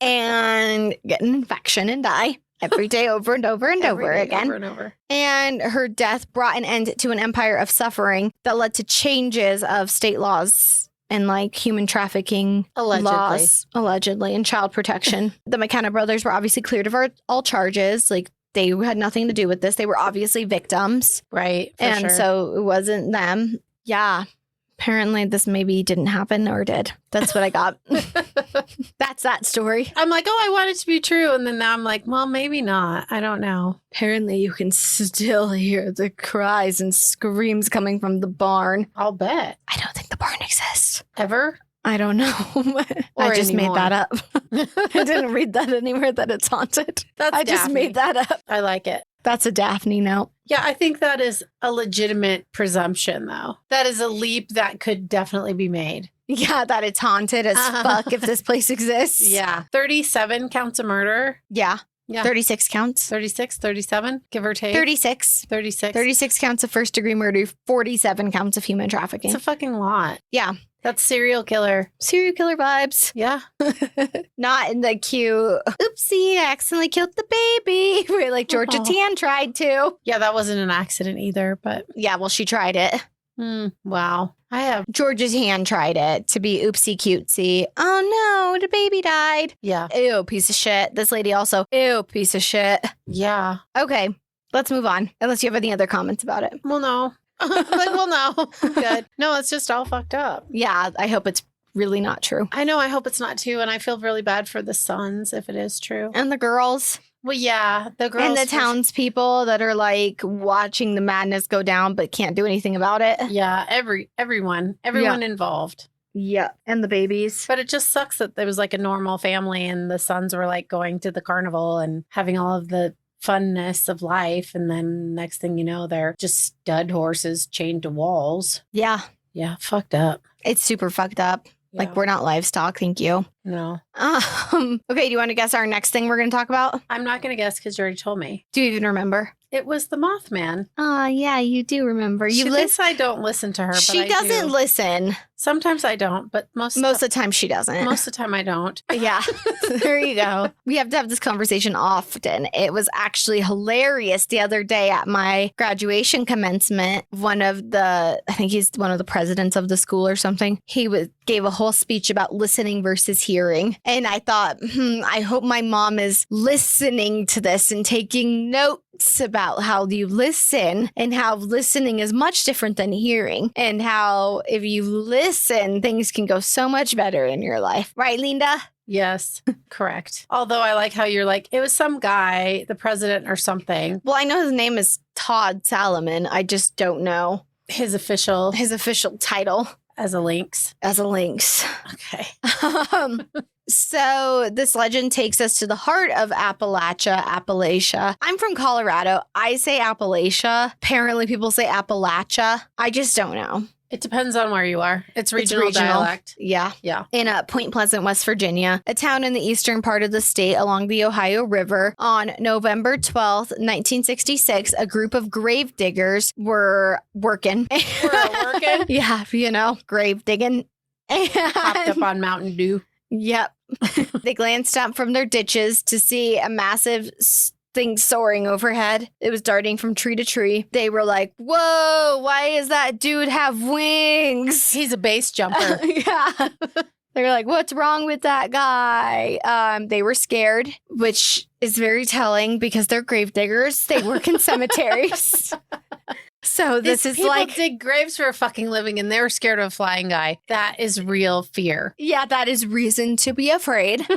Speaker 2: And get an infection and die. Every day over and over and over
Speaker 1: Every day
Speaker 2: again.
Speaker 1: Over and over.
Speaker 2: And her death brought an end to an empire of suffering that led to changes of state laws and like human trafficking laws, allegedly, and child protection. The McKenna brothers were obviously cleared of all charges. Like they had nothing to do with this. They were obviously victims.
Speaker 1: Right. For
Speaker 2: And
Speaker 1: sure.
Speaker 2: so it wasn't them. Yeah. Apparently this maybe didn't happen or did. That's what I got. That's that story.
Speaker 1: I'm like, oh, I want it to be true. And then now I'm like, well, maybe not. I don't know.
Speaker 2: Apparently you can still hear the cries and screams coming from the barn.
Speaker 1: I'll bet.
Speaker 2: I don't think the barn exists.
Speaker 1: Ever?
Speaker 2: I don't know. I just
Speaker 1: anymore.
Speaker 2: made that up. I didn't read that anywhere that it's haunted.
Speaker 1: That's
Speaker 2: I just
Speaker 1: Daphne.
Speaker 2: made that up.
Speaker 1: I like it.
Speaker 2: That's a Daphne note.
Speaker 1: Yeah, I think that is a legitimate presumption, though. That is a leap that could definitely be made.
Speaker 2: Yeah, that it's haunted as fuck if this place exists.
Speaker 1: Yeah. 37 counts of murder.
Speaker 2: Yeah.
Speaker 1: Yeah.
Speaker 2: 36 counts.
Speaker 1: 36, 37, give or take.
Speaker 2: 36.
Speaker 1: 36.
Speaker 2: 36 counts of first degree murder, 47 counts of human trafficking.
Speaker 1: It's a fucking lot.
Speaker 2: Yeah.
Speaker 1: That's serial killer.
Speaker 2: Serial killer vibes.
Speaker 1: Yeah.
Speaker 2: Not in the cute, oopsie, I accidentally killed the baby. Where like Georgia
Speaker 1: Oh.
Speaker 2: Tan tried to.
Speaker 1: Yeah, that wasn't an accident either, but
Speaker 2: Yeah, well, she tried it.
Speaker 1: wow. I have.
Speaker 2: Georgia's hand tried it to be oopsie cutesy. Oh no, the baby died.
Speaker 1: Yeah.
Speaker 2: Ew, piece of shit. This lady also, ew, piece of shit.
Speaker 1: Yeah.
Speaker 2: Okay, let's move on. Unless you have any other comments about it.
Speaker 1: Well, no. No. Good. No, it's just all fucked up.
Speaker 2: Yeah, I hope it's really not true.
Speaker 1: I know. I hope it's not too. And I feel really bad for the sons if it is true.
Speaker 2: And the girls.
Speaker 1: Well, yeah. The girls.
Speaker 2: And the townspeople that are like watching the madness go down but can't do anything about it.
Speaker 1: Yeah. Everyone involved.
Speaker 2: Yeah. And the babies.
Speaker 1: But it just sucks that there was like a normal family and the sons were like going to the carnival and having all of the funness of life. And then next thing you know, they're just stud horses chained to walls.
Speaker 2: Yeah.
Speaker 1: Yeah. Fucked up.
Speaker 2: It's super fucked up.
Speaker 1: Yeah.
Speaker 2: Like, we're not livestock. Thank you.
Speaker 1: No.
Speaker 2: Okay. Do you want to guess our next thing we're going to talk about?
Speaker 1: I'm not going to guess because you already told me.
Speaker 2: Do you even remember?
Speaker 1: It was the Mothman.
Speaker 2: Yeah, you do remember.
Speaker 1: She thinks I don't listen to her, but
Speaker 2: She
Speaker 1: I
Speaker 2: doesn't
Speaker 1: do.
Speaker 2: listen.
Speaker 1: Sometimes I don't, but most
Speaker 2: of the time she doesn't.
Speaker 1: Most of the time I don't.
Speaker 2: Yeah, there you go. We have to have this conversation often. It was actually hilarious the other day at my graduation commencement. I think he's one of the presidents of the school or something. He gave a whole speech about listening versus hearing. And I thought, I hope my mom is listening to this and taking notes about how you listen and how listening is much different than hearing and how if you listen, things can go so much better in your life. Right, Linda?
Speaker 1: Yes, correct. Although I like how you're like, it was some guy, the president or something.
Speaker 2: Well, I know his name is Todd Salomon. I just don't know
Speaker 1: his official
Speaker 2: title.
Speaker 1: As a lynx. Okay.
Speaker 2: So this legend takes us to the heart of Appalachia. I'm from Colorado. I say Appalachia. Apparently people say Appalachia. I just don't know.
Speaker 1: It depends on where you are. It's regional dialect.
Speaker 2: Yeah.
Speaker 1: Yeah.
Speaker 2: In Point Pleasant, West Virginia, a town in the eastern part of the state along the Ohio River, on November 12th, 1966, a group of grave diggers were working. Yeah, grave digging.
Speaker 1: Hopped up on Mountain Dew.
Speaker 2: Yep. They glanced up from their ditches to see a massive thing soaring overhead. It was darting from tree to tree. They were like, whoa, why does that dude have wings?
Speaker 1: He's a base jumper.
Speaker 2: Yeah. They're like, what's wrong with that guy? They were scared, which is very telling because they're grave diggers. They work in cemeteries. So this is
Speaker 1: people
Speaker 2: like
Speaker 1: dig graves for a fucking living and they're scared of a flying guy. That is real fear.
Speaker 2: Yeah, that is reason to be afraid.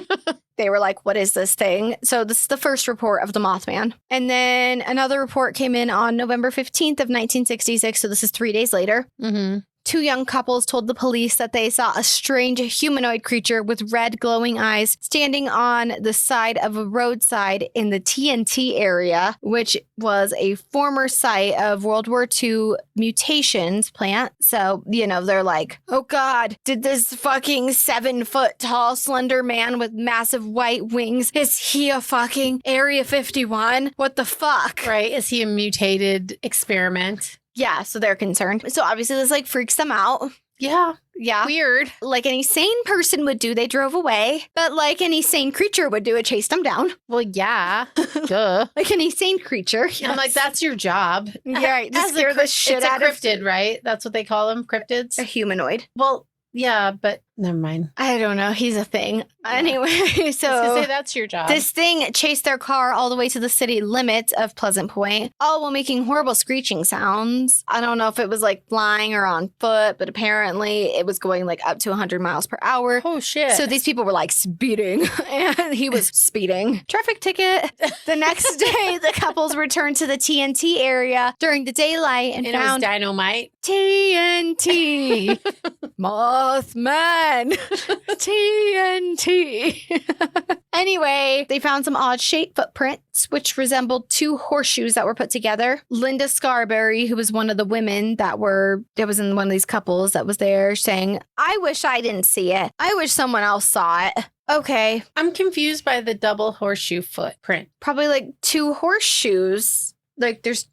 Speaker 2: They were like, what is this thing? So this is the first report of the Mothman. And then another report came in on November 15th of 1966. So this is 3 days later. Mm-hmm. Two young couples told the police that they saw a strange humanoid creature with red glowing eyes standing on the side of a roadside in the TNT area, which was a former site of World War II mutations plant. So, they're like, oh God, did this fucking 7-foot tall, slender man with massive white wings, is he a fucking Area 51? What the fuck?
Speaker 1: Right. Is he a mutated experiment?
Speaker 2: Yeah, so they're concerned. So obviously this freaks them out.
Speaker 1: Yeah.
Speaker 2: Yeah.
Speaker 1: Weird.
Speaker 2: Like any sane person would do, they drove away. But like any sane creature would do, it chased them down.
Speaker 1: Well, yeah. Duh.
Speaker 2: Like any sane creature.
Speaker 1: Yes. I'm like, that's your job.
Speaker 2: Yeah, right. To scare the shit out of...
Speaker 1: It's a cryptid, right? That's what they call them, cryptids?
Speaker 2: A humanoid.
Speaker 1: Well, yeah, but never mind.
Speaker 2: I don't know. He's a thing. Yeah. Anyway, so...
Speaker 1: I was gonna say, that's your job.
Speaker 2: This thing chased their car all the way to the city limits of Pleasant Point, all while making horrible screeching sounds. I don't know if it was flying or on foot, but apparently it was going up to 100 miles per hour.
Speaker 1: Oh, shit.
Speaker 2: So these people were speeding, and he was speeding. Traffic ticket. The next day, the couples returned to the TNT area during the daylight and found...
Speaker 1: it was dynamite.
Speaker 2: TNT. Mothman. TNT. Anyway, they found some odd-shaped footprints, which resembled two horseshoes that were put together. Linda Scarberry, who was one of the women that was in one of these couples that was there, saying, I wish I didn't see it. I wish someone else saw it. Okay.
Speaker 1: I'm confused by the double horseshoe footprint.
Speaker 2: Probably two horseshoes. There's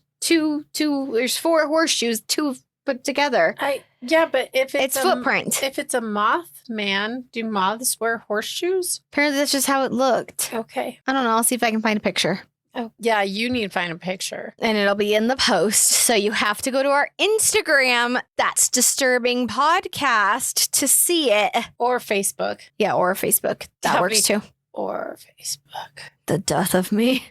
Speaker 2: four horseshoes. Two put together.
Speaker 1: But if
Speaker 2: It's footprint.
Speaker 1: If it's a Mothman, do moths wear horseshoes?
Speaker 2: Apparently that's just how it looked.
Speaker 1: Okay.
Speaker 2: I don't know. I'll see if I can find a picture.
Speaker 1: Oh, yeah, you need to find a picture.
Speaker 2: And it'll be in the post. So you have to go to our Instagram, That's Disturbing Podcast, to see it.
Speaker 1: Or Facebook.
Speaker 2: Yeah, or Facebook. That works too.
Speaker 1: Or Facebook.
Speaker 2: The death of me.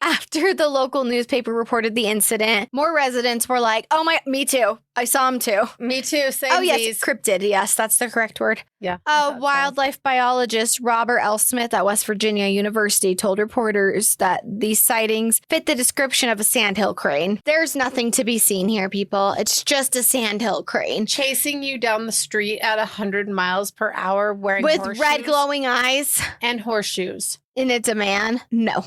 Speaker 2: After the local newspaper reported the incident, more residents were like, oh my, me too. I saw him too.
Speaker 1: Me too. Same.
Speaker 2: Oh, yes. Cryptid. Yes, that's the correct word.
Speaker 1: Yeah.
Speaker 2: A wildlife biologist, Robert L. Smith at West Virginia University, told reporters that these sightings fit the description of a sandhill crane. There's nothing to be seen here, people. It's just a sandhill crane.
Speaker 1: Chasing you down the street at 100 miles per hour wearing
Speaker 2: with
Speaker 1: horseshoes
Speaker 2: red glowing eyes.
Speaker 1: And horseshoes.
Speaker 2: In a demand? No.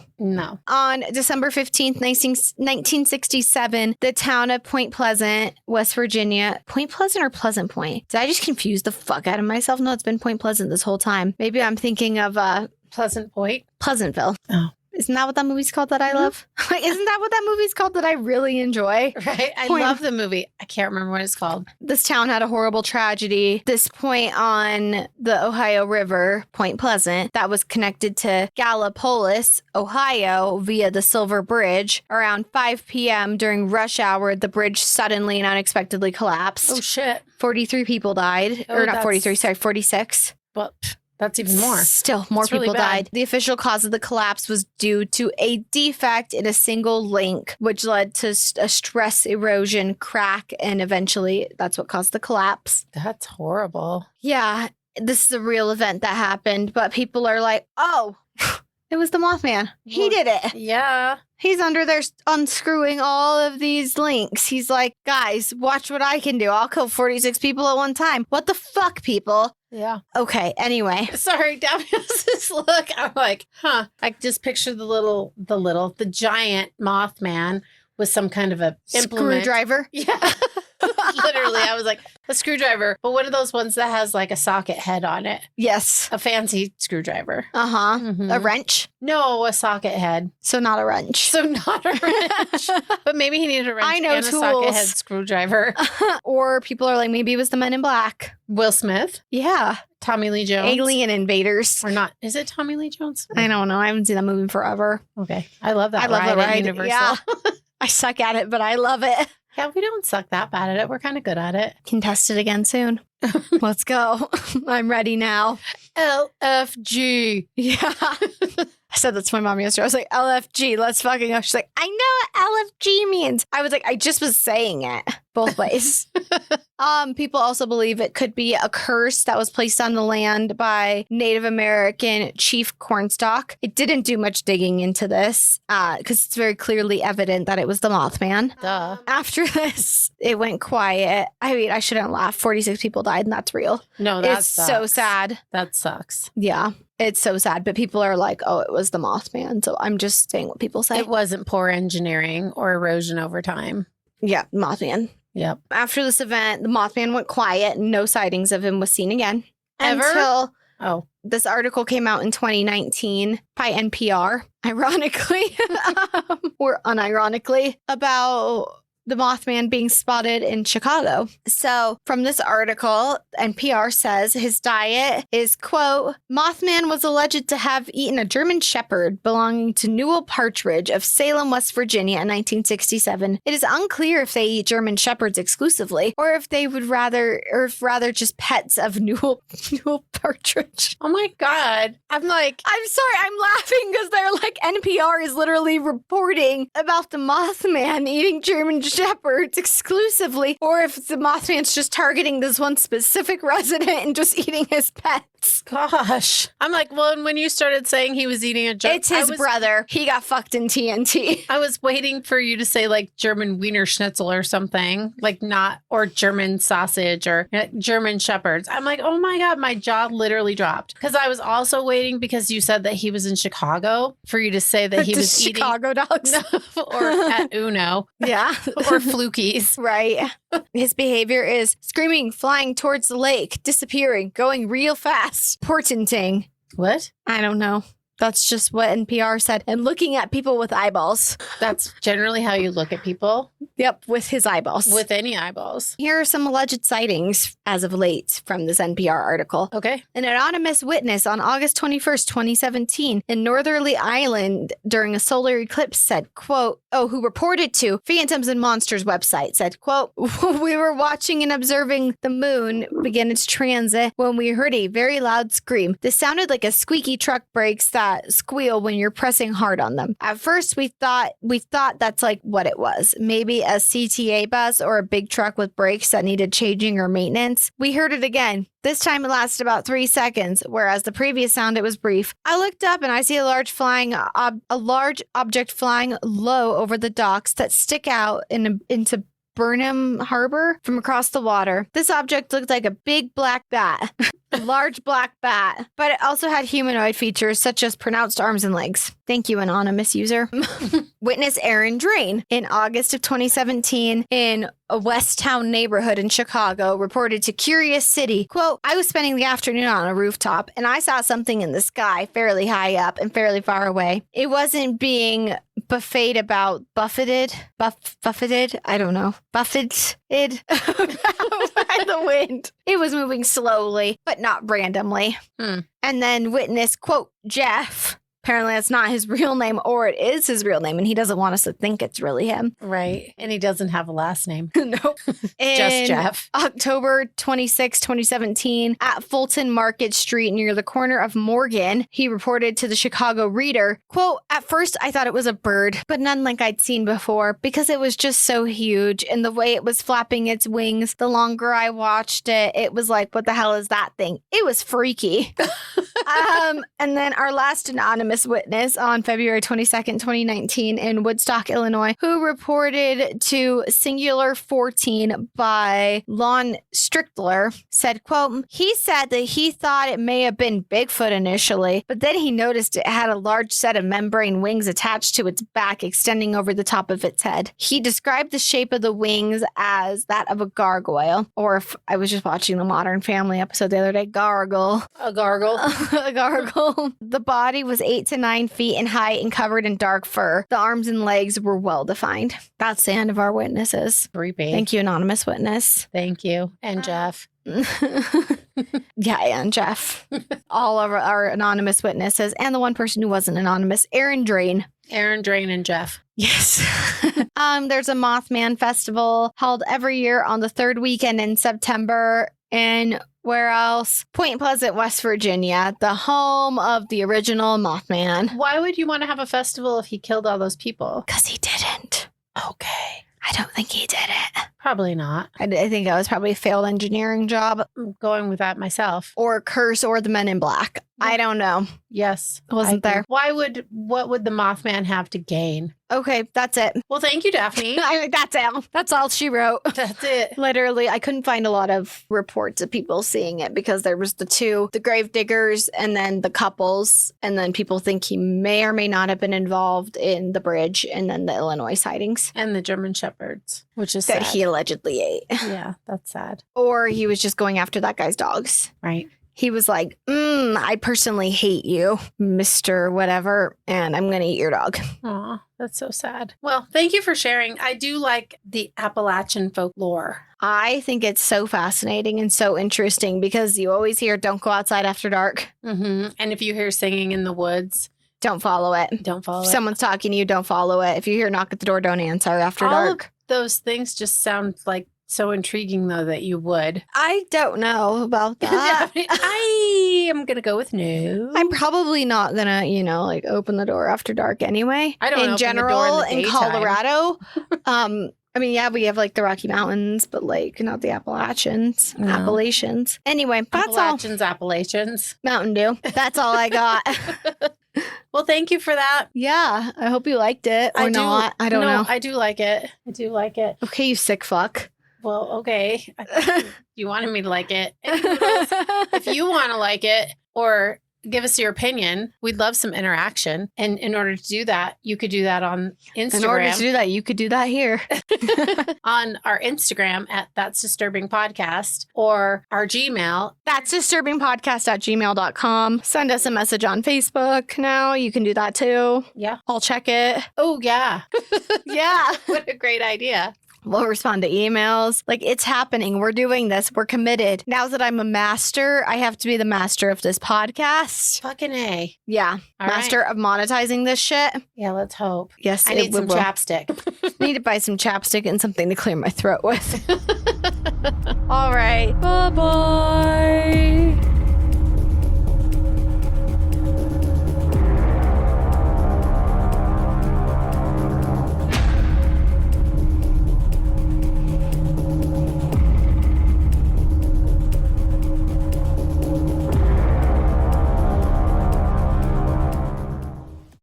Speaker 2: On December 15th, 1967, the town of Point Pleasant, West Virginia. Point Pleasant or Pleasant Point? Did I just confuse the fuck out of myself? No, it's been Point Pleasant this whole time. Maybe I'm thinking of
Speaker 1: Pleasant Point?
Speaker 2: Pleasantville.
Speaker 1: Oh.
Speaker 2: Isn't that what that movie's called that I love? Isn't that what that movie's called that I really enjoy?
Speaker 1: Right. I love the movie. I can't remember what it's called.
Speaker 2: This town had a horrible tragedy. This point on the Ohio River, Point Pleasant, that was connected to Gallipolis, Ohio, via the Silver Bridge. Around 5 p.m. during rush hour, the bridge suddenly and unexpectedly collapsed.
Speaker 1: Oh, shit.
Speaker 2: 43 people died. Or not 43, sorry, 46.
Speaker 1: Well, that's even more.
Speaker 2: Still, more people died. The official cause of the collapse was due to a defect in a single link, which led to a stress erosion crack, and eventually that's what caused the collapse.
Speaker 1: That's horrible.
Speaker 2: Yeah, this is a real event that happened, but people are like, oh, it was the Mothman. He did it.
Speaker 1: Yeah.
Speaker 2: He's under there unscrewing all of these links. He's like, guys, watch what I can do. I'll kill 46 people at one time. What the fuck, people?
Speaker 1: Yeah.
Speaker 2: Okay, anyway.
Speaker 1: Sorry, Dabby has this look. I'm like, huh. I just picture the giant Mothman with some kind of a implement.
Speaker 2: Screwdriver?
Speaker 1: Yeah. Literally, I was like, a screwdriver, but one of those ones that has like a socket head on it.
Speaker 2: Yes.
Speaker 1: A fancy screwdriver.
Speaker 2: Uh-huh.
Speaker 1: Mm-hmm.
Speaker 2: A wrench?
Speaker 1: No, a socket head.
Speaker 2: So not a wrench.
Speaker 1: So not a wrench. But maybe he needed a wrench and
Speaker 2: tools.
Speaker 1: a socket head screwdriver.
Speaker 2: Or people are like, maybe it was the Men in Black.
Speaker 1: Will Smith?
Speaker 2: Yeah.
Speaker 1: Tommy Lee Jones?
Speaker 2: Alien invaders.
Speaker 1: Or not. Is it Tommy Lee Jones?
Speaker 2: I don't know. I haven't seen that movie in forever.
Speaker 1: Okay. I love that
Speaker 2: I love that ride.
Speaker 1: Universal.
Speaker 2: Yeah. I suck at it, but I love it.
Speaker 1: Yeah, we don't suck that bad at it. We're kind of good at it.
Speaker 2: Can test it again soon. Let's go. I'm ready now.
Speaker 1: LFG.
Speaker 2: Yeah. I said that to my mom yesterday. I was like, LFG, let's fucking go. She's like, I know what LFG means. I was like, I just was saying it both ways. People also believe it could be a curse that was placed on the land by Native American Chief Cornstalk. It didn't do much digging into this because it's very clearly evident that it was the Mothman.
Speaker 1: Duh.
Speaker 2: After this, it went quiet. I mean, I shouldn't laugh. 46 people died, and that's real.
Speaker 1: No, that
Speaker 2: it's
Speaker 1: sucks.
Speaker 2: so sad.
Speaker 1: That sucks.
Speaker 2: Yeah. It's so sad, but people are like, oh, it was the Mothman. So I'm just saying what people say.
Speaker 1: It wasn't poor engineering or erosion over time.
Speaker 2: Yeah, Mothman.
Speaker 1: Yep.
Speaker 2: After this event, the Mothman went quiet and no sightings of him was seen again.
Speaker 1: Ever?
Speaker 2: Until this article came out in 2019 by NPR, ironically, or unironically, about the Mothman being spotted in Chicago. So from this article, NPR says his diet is, quote, Mothman was alleged to have eaten a German Shepherd belonging to Newell Partridge of Salem, West Virginia in 1967. It is unclear if they eat German Shepherds exclusively or if they would rather just pets of Newell Partridge.
Speaker 1: Oh my God. I'm
Speaker 2: sorry, I'm laughing because they're like, NPR is literally reporting about the Mothman eating German Shepherds exclusively, or if the Mothman's just targeting this one specific resident and just eating his pets.
Speaker 1: Gosh. I'm like, well, and when you started saying he was eating a German...
Speaker 2: It's his brother. He got fucked in TNT.
Speaker 1: I was waiting for you to say like German Wiener Schnitzel or something, like not, or German sausage or German Shepherds. I'm like, oh my God, my jaw literally dropped. Because I was also waiting because you said that he was in Chicago for you to say that he was eating...
Speaker 2: Chicago dogs.
Speaker 1: No, or at Uno.
Speaker 2: Yeah.
Speaker 1: Or Flukies.
Speaker 2: Right. His behavior is screaming, flying towards the lake, disappearing, going real fast, portenting.
Speaker 1: What?
Speaker 2: I don't know. That's just what NPR said. And looking at people with eyeballs.
Speaker 1: That's generally how you look at people.
Speaker 2: Yep, with his eyeballs.
Speaker 1: With any eyeballs.
Speaker 2: Here are some alleged sightings as of late from this NPR article.
Speaker 1: Okay.
Speaker 2: An anonymous witness on August 21st, 2017, in Northerly Island during a solar eclipse said, quote, who reported to Phantoms and Monsters website said, quote, we were watching and observing the moon begin its transit when we heard a very loud scream. This sounded like a squeaky truck brakes that squeal when you're pressing hard on them. At first, we thought that's like what it was. Maybe a CTA bus or a big truck with brakes that needed changing or maintenance. We heard it again. This time it lasted about 3 seconds, whereas the previous sound, it was brief. I looked up and I see a large object flying low over the docks that stick out into Burnham Harbor from across the water. This object looked like a big black bat, a large black bat, but it also had humanoid features such as pronounced arms and legs. Thank you, anonymous user. Witness Aaron Drain in August of 2017 in a West Town neighborhood in Chicago reported to Curious City, quote, I was spending the afternoon on a rooftop and I saw something in the sky fairly high up and fairly far away. It wasn't being buffeted, I don't know, buffeted by the wind. It was moving slowly, but not randomly. And then witness, quote, Jeff. Apparently that's not his real name, or it is his real name, and he doesn't want us to think it's really him.
Speaker 1: Right. And he doesn't have a last name.
Speaker 2: Nope.
Speaker 1: Just Jeff.
Speaker 2: October 26, 2017, at Fulton Market Street near the corner of Morgan, he reported to the Chicago Reader, quote, at first I thought it was a bird, but none like I'd seen before because it was just so huge, and the way it was flapping its wings, the longer I watched it, it was like, what the hell is that thing? It was freaky. And then our last anonymous witness on February 22nd, 2019 in Woodstock, Illinois, who reported to Singular 14 by Lon Strickler, said, quote, he said that he thought it may have been Bigfoot initially, but then he noticed it had a large set of membrane wings attached to its back extending over the top of its head. He described the shape of the wings as that of a gargoyle, or if I was just watching the Modern Family episode the other day, gargle.
Speaker 1: A gargle.
Speaker 2: A gargle. The body was 8 to 9 feet in height and covered in dark fur. The arms and legs were well defined. That's the end of our witnesses.
Speaker 1: Creepy.
Speaker 2: Thank you, anonymous witness.
Speaker 1: Thank you. And Jeff.
Speaker 2: Yeah, and Jeff. All of our anonymous witnesses, and the one person who wasn't anonymous, Aaron Drain.
Speaker 1: Aaron Drain and Jeff.
Speaker 2: Yes. There's a Mothman festival held every year on the third weekend in September. And where else? Point Pleasant, West Virginia, the home of the original Mothman.
Speaker 1: Why would you want to have a festival if he killed all those people?
Speaker 2: Because he didn't.
Speaker 1: Okay.
Speaker 2: I don't think he did it.
Speaker 1: Probably not.
Speaker 2: I think that was probably a failed engineering job.
Speaker 1: I'm going with that myself.
Speaker 2: Or Curse or the Men in Black. I don't know.
Speaker 1: Yes.
Speaker 2: Wasn't there.
Speaker 1: What would the Mothman have to gain?
Speaker 2: Okay, that's it.
Speaker 1: Well, thank you, Daphne.
Speaker 2: That's all she wrote.
Speaker 1: That's it.
Speaker 2: Literally, I couldn't find a lot of reports of people seeing it because there was the grave diggers, and then the couples, and then people think he may or may not have been involved in the bridge, and then the Illinois sightings.
Speaker 1: And the German Shepherds, which is
Speaker 2: that
Speaker 1: sad.
Speaker 2: he allegedly ate.
Speaker 1: Yeah, that's sad.
Speaker 2: Or he was just going after that guy's dogs.
Speaker 1: Right.
Speaker 2: He was like, I personally hate you, Mr. Whatever, and I'm going to eat your dog.
Speaker 1: Aw, that's so sad. Well, thank you for sharing. I do like the Appalachian folklore.
Speaker 2: I think it's so fascinating and so interesting because you always hear, don't go outside after dark.
Speaker 1: Mm-hmm. And if you hear singing in the woods,
Speaker 2: don't follow it.
Speaker 1: Don't follow
Speaker 2: If
Speaker 1: it.
Speaker 2: someone's talking to you, don't follow it. If you hear knock at the door, don't answer after
Speaker 1: All
Speaker 2: dark.
Speaker 1: of those things just sound like so intriguing, though, that you would.
Speaker 2: I don't know about that.
Speaker 1: I am going to go with no.
Speaker 2: I'm probably not going to, open the door after dark anyway.
Speaker 1: I don't
Speaker 2: in
Speaker 1: open
Speaker 2: general,
Speaker 1: the door in the
Speaker 2: in
Speaker 1: daytime.
Speaker 2: Colorado. We have the Rocky Mountains, but not the Appalachians.
Speaker 1: No.
Speaker 2: Appalachians. Anyway, that's
Speaker 1: Appalachians.
Speaker 2: Mountain Dew. That's all I got.
Speaker 1: Well, thank you for that.
Speaker 2: Yeah, I hope you liked it or not. I don't know.
Speaker 1: I do like it.
Speaker 2: Okay, you sick fuck.
Speaker 1: Well, okay. I thought you wanted me to like it. If you want to like it or give us your opinion. We'd love some interaction. And in order to do that, you could do that on Instagram.
Speaker 2: In order to do that, you could do that here.
Speaker 1: On our Instagram at That's Disturbing Podcast or our Gmail.
Speaker 2: That's disturbingpodcast@gmail.com. Send us a message on Facebook now. You can do that too.
Speaker 1: Yeah.
Speaker 2: I'll check it.
Speaker 1: Oh, yeah.
Speaker 2: Yeah.
Speaker 1: What a great idea.
Speaker 2: We'll respond to emails. Like, it's happening. We're doing this. We're committed. Now that I'm a master, I have to be the master of this podcast.
Speaker 1: Fucking A.
Speaker 2: Yeah.
Speaker 1: All
Speaker 2: master of monetizing this shit.
Speaker 1: Yeah, let's hope.
Speaker 2: Yes,
Speaker 1: I need some chapstick.
Speaker 2: Need to buy some chapstick and something to clear my throat with. All right. Bye-bye.